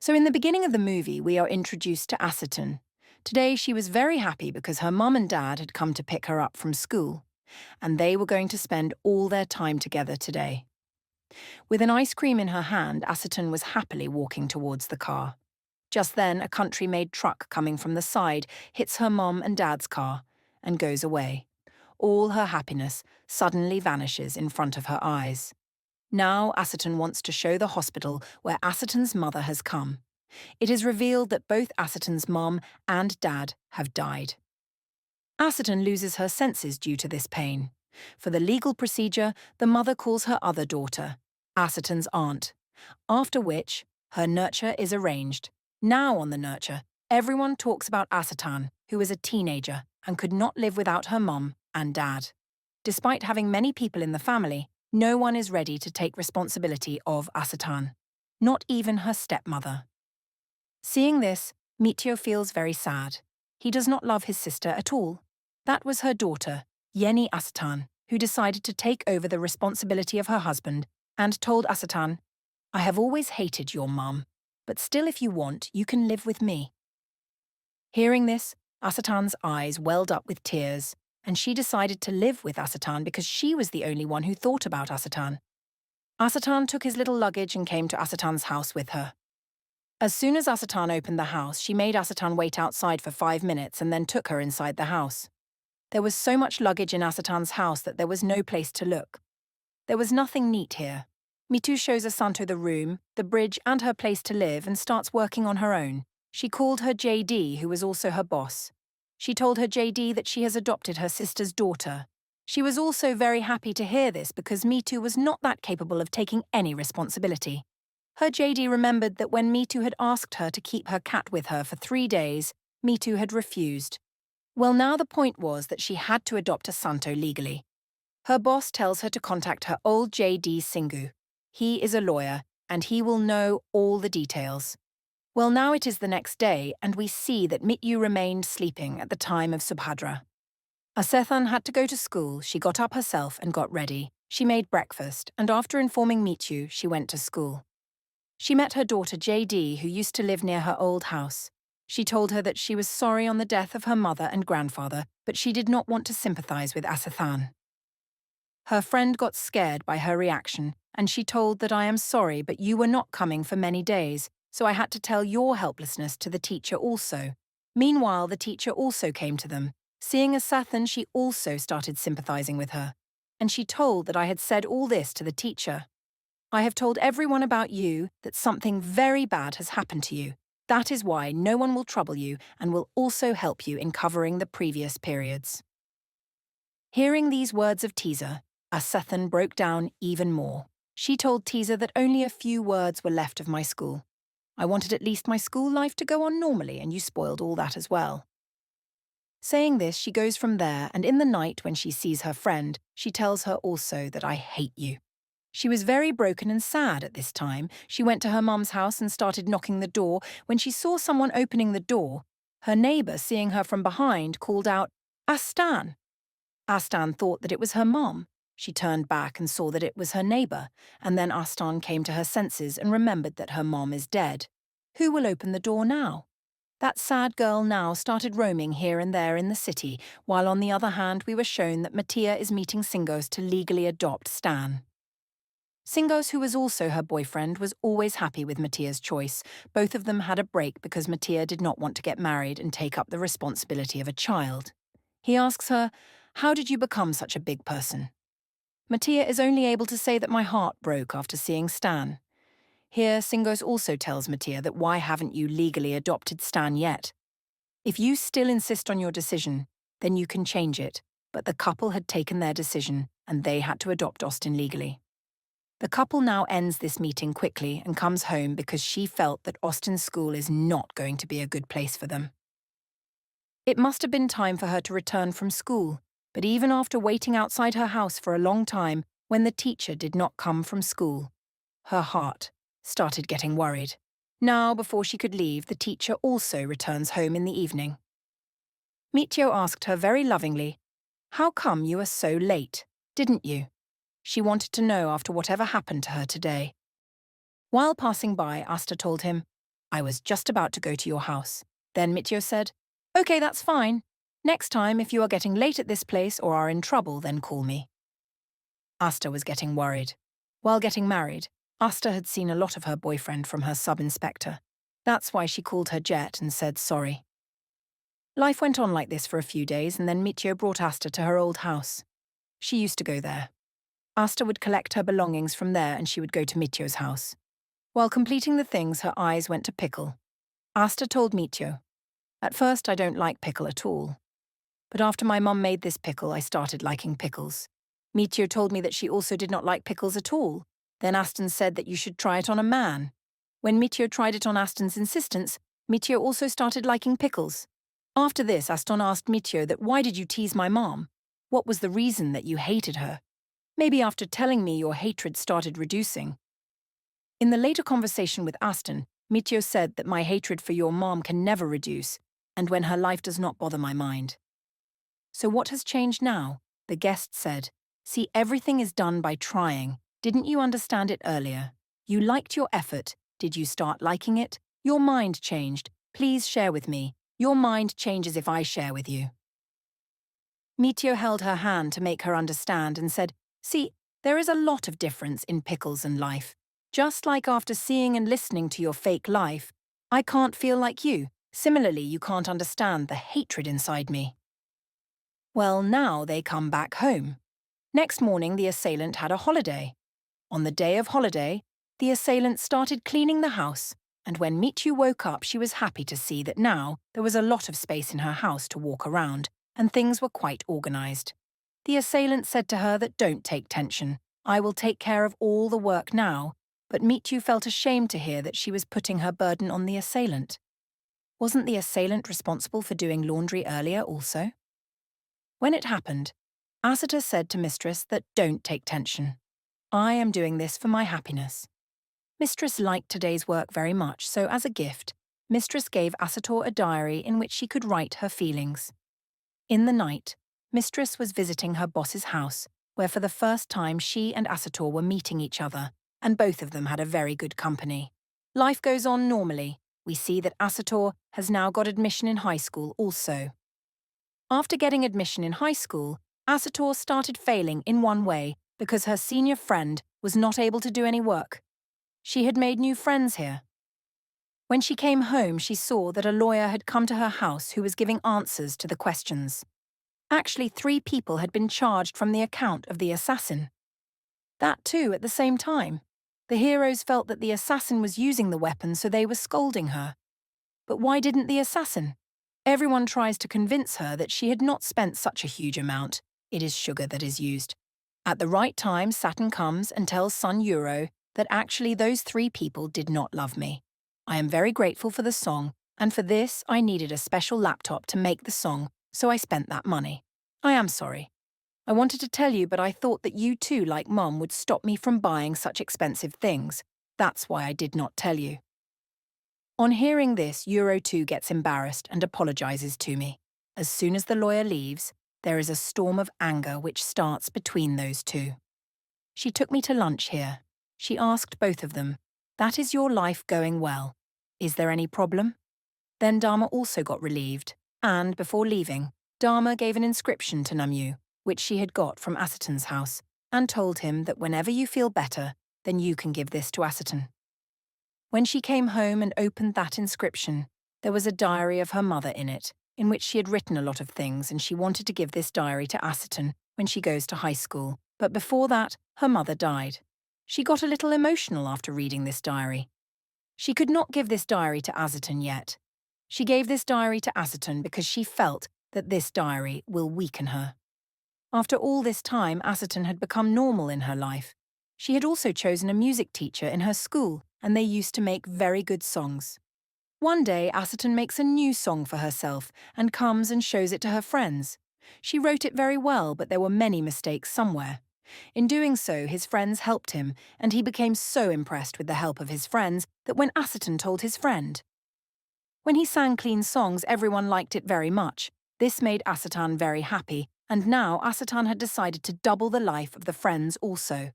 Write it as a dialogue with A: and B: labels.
A: So in the beginning of the movie, we are introduced to Ashton. Today, she was very happy because her mum and dad had come to pick her up from school, and they were going to spend all their time together today. With an ice cream in her hand, Ashton was happily walking towards the car. Just then, a country-made truck coming from the side hits her mum and dad's car and goes away. All her happiness suddenly vanishes in front of her eyes. Now Ashton wants to show the hospital where Ashton's mother has come. It is revealed that both Ashton's mum and dad have died. Ashton loses her senses due to this pain. For the legal procedure, the mother calls her other daughter, Ashton's aunt, after which her nurture is arranged. Now on the nurture, everyone talks about Ashton, who is a teenager and could not live without her mum and dad. Despite having many people in the family, no one is ready to take responsibility of Ashton, not even her stepmother. Seeing this, Matteo feels very sad. He does not love his sister at all. That was her daughter, Jenny Ashton, who decided to take over the responsibility of her husband and told Ashton, "I have always hated your mum, but still if you want, you can live with me." Hearing this, Ashton's eyes welled up with tears, and she decided to live with Ashton because she was the only one who thought about Ashton. Ashton took his little luggage and came to Ashton's house with her. As soon as Ashton opened the house, she made Ashton wait outside for 5 minutes and then took her inside the house. There was so much luggage in Ashton's house that there was no place to look. There was nothing neat here. Mitu shows Asanto the room, the bridge and her place to live and starts working on her own. She called her JD, who was also her boss. She told her JD that she has adopted her sister's daughter. She was also very happy to hear this because Mitu was not that capable of taking any responsibility. Her JD remembered that when Mitu had asked her to keep her cat with her for 3 days, Mitu had refused. Well, now the point was that she had to adopt Asanto legally. Her boss tells her to contact her old JD Singu. He is a lawyer, and he will know all the details. Well, now it is the next day, and we see that Mityu remained sleeping at the time of Subhadra. Asethan had to go to school. She got up herself and got ready. She made breakfast, and after informing Mityu, she went to school. She met her daughter JD, who used to live near her old house. She told her that she was sorry on the death of her mother and grandfather, but she did not want to sympathize with Asethan. Her friend got scared by her reaction, and she told that I am sorry, but you were not coming for many days, so I had to tell your helplessness to the teacher also. Meanwhile, the teacher also came to them. Seeing Asethan, she also started sympathizing with her, and she told that I had said all this to the teacher. I have told everyone about you that something very bad has happened to you. That is why no one will trouble you and will also help you in covering the previous periods. Hearing these words of Teaser, Asethan broke down even more. She told Teaser that only a few words were left of my school. I wanted at least my school life to go on normally, and you spoiled all that as well. Saying this, she goes from there, and in the night when she sees her friend, she tells her also that I hate you. She was very broken and sad at this time. She went to her mum's house and started knocking the door. When she saw someone opening the door, her neighbour, seeing her from behind, called out, "Ashton!" Ashton thought that it was her mum. She turned back and saw that it was her neighbour, and then Ashton came to her senses and remembered that her mom is dead. Who will open the door now? That sad girl now started roaming here and there in the city, while on the other hand we were shown that Matteo is meeting Singos to legally adopt Stan. Singos, who was also her boyfriend, was always happy with Matteo's choice. Both of them had a break because Matteo did not want to get married and take up the responsibility of a child. He asks her, "How did you become such a big person?" Matteo is only able to say that my heart broke after seeing Stan. Here, Singos also tells Matteo that why haven't you legally adopted Stan yet? If you still insist on your decision, then you can change it, but the couple had taken their decision and they had to adopt Austin legally. The couple now ends this meeting quickly and comes home because she felt that Austin's school is not going to be a good place for them. It must have been time for her to return from school, but even after waiting outside her house for a long time, when the teacher did not come from school, her heart started getting worried. Now, before she could leave, the teacher also returns home in the evening. Michio asked her very lovingly, "How come you are so late, didn't you?" She wanted to know after whatever happened to her today. While passing by, Asta told him, I was just about to go to your house. Then Matteo said, "Okay, that's fine. Next time, if you are getting late at this place or are in trouble, then call me." Asta was getting worried. While getting married, Asta had seen a lot of her boyfriend from her sub-inspector. That's why she called her Jet and said sorry. Life went on like this for a few days, and then Matteo brought Asta to her old house. She used to go there. Asta would collect her belongings from there and she would go to Mityo's house. While completing the things, her eyes went to Pickle. Asta told Matteo, "At first I don't like pickle at all. But after my mum made this pickle, I started liking pickles." Matteo told me that she also did not like pickles at all. Then Ashton said that you should try it on a man. When Matteo tried it on Ashton's insistence, Matteo also started liking pickles. After this, Ashton asked Matteo that why did you tease my mom? What was the reason that you hated her? Maybe after telling me your hatred started reducing. In the later conversation with Ashton, Matteo said that my hatred for your mom can never reduce, and when her life does not bother my mind. So what has changed now? The guest said, "See, everything is done by trying. Didn't you understand it earlier? You liked your effort. Did you start liking it? Your mind changed. Please share with me. Your mind changes if I share with you." Matteo held her hand to make her understand and said, "See, there is a lot of difference in pickles and life. Just like after seeing and listening to your fake life, I can't feel like you. Similarly, you can't understand the hatred inside me." Well, now they come back home. Next morning, the assailant had a holiday. On the day of holiday, the assailant started cleaning the house, and when Michu woke up, she was happy to see that now there was a lot of space in her house to walk around, and things were quite organized. The assailant said to her that don't take tension. I will take care of all the work now, but Michu felt ashamed to hear that she was putting her burden on the assailant. Wasn't the assailant responsible for doing laundry earlier also? When it happened, Asita said to Mistress that don't take tension. I am doing this for my happiness. Mistress liked today's work very much, so as a gift, Mistress gave Asator a diary in which she could write her feelings. In the night, Mistress was visiting her boss's house, where for the first time she and Asator were meeting each other, and both of them had a very good company. Life goes on normally. We see that Asator has now got admission in high school also. After getting admission in high school, Asator started failing in one way because her senior friend was not able to do any work. She had made new friends here. When she came home, she saw that a lawyer had come to her house who was giving answers to the questions. Actually, 3 people had been charged from the account of the assassin. That too at the same time. The heroes felt that the assassin was using the weapon, so they were scolding her. But why didn't the assassin? Everyone tries to convince her that she had not spent such a huge amount. It is sugar that is used. At the right time, Saturn comes and tells son Euro that actually those 3 people did not love me. I am very grateful for the song, and for this I needed a special laptop to make the song, so I spent that money. I am sorry. I wanted to tell you, but I thought that you too, like Mum, would stop me from buying such expensive things. That's why I did not tell you. On hearing this, Euro 2 gets embarrassed and apologizes to me. As soon as the lawyer leaves, there is a storm of anger which starts between those 2. She took me to lunch here. She asked both of them, "That is your life going well. Is there any problem?" Then Dharma also got relieved, and before leaving, Dharma gave an inscription to Namyu, which she had got from Asitan's house, and told him that whenever you feel better, then you can give this to Asitan. When she came home and opened that inscription, there was a diary of her mother in it, in which she had written a lot of things, and she wanted to give this diary to Asitan when she goes to high school. But before that, her mother died. She got a little emotional after reading this diary. She could not give this diary to Asitan yet. She gave this diary to Asitan because she felt that this diary will weaken her. After all this time, Asitan had become normal in her life. She had also chosen a music teacher in her school, and they used to make very good songs. One day, Asitan makes a new song for herself and comes and shows it to her friends. She wrote it very well, but there were many mistakes somewhere. In doing so, his friends helped him, and he became so impressed with the help of his friends that when Asitan told his friend. When he sang clean songs, everyone liked it very much. This made Asitan very happy, and now Asitan had decided to double the life of the friends also.